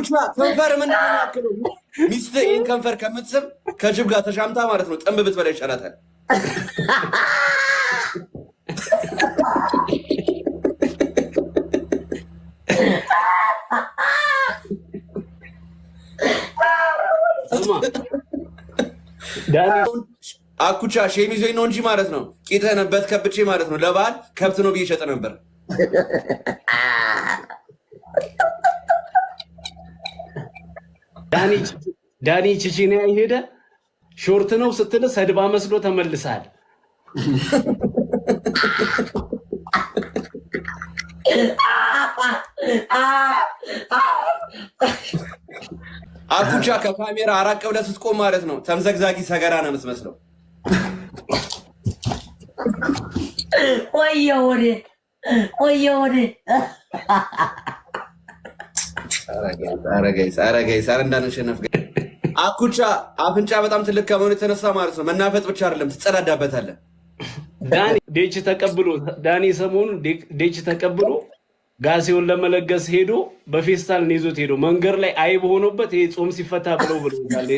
አኩቻ ከንፈር ምን ያክለው ሚስት ይሄን ከንፈር ከምትስም ከጅብ ጋር ተሻምታ ማለት ነው ጥንብ ብትበላ ይሻላታል። አኩቻ ሸሚዞኝ ነው እንጂ ማለት ነው ቂጠንበት ከብቼ ማለት ነው ለባል ከብት ነው ብዬ ሸጠ ነበር። ዳኒ ቺቺኒያ ሄደ ሾርት ነው ስትል ሰድባ መስሎ ተመልሳል። አኩቻ ከካሜራ አራቅ ብለህ ስትቆም ማለት ነው ተምዘግዛጊ ሰገራ ነው የምትመስለው። አረጋይስ እንዳንሸነፍ አኩቻ አፍንጫ በጣም ትልቅ ከመሆኑ የተነሳ ማለት ነው መናፈጥ ብቻ አይደለም ትጸዳዳበታለህ። ዳኒ ሰሞኑን ዴች ተቀብሎ ጋሴውን ለመለገስ ሄዶ በፌስታል ነው ይዞት ሄዶ መንገር ላይ አይብ ሆኖበት ይሄ ጾም ሲፈታ ብለው ብለውታል።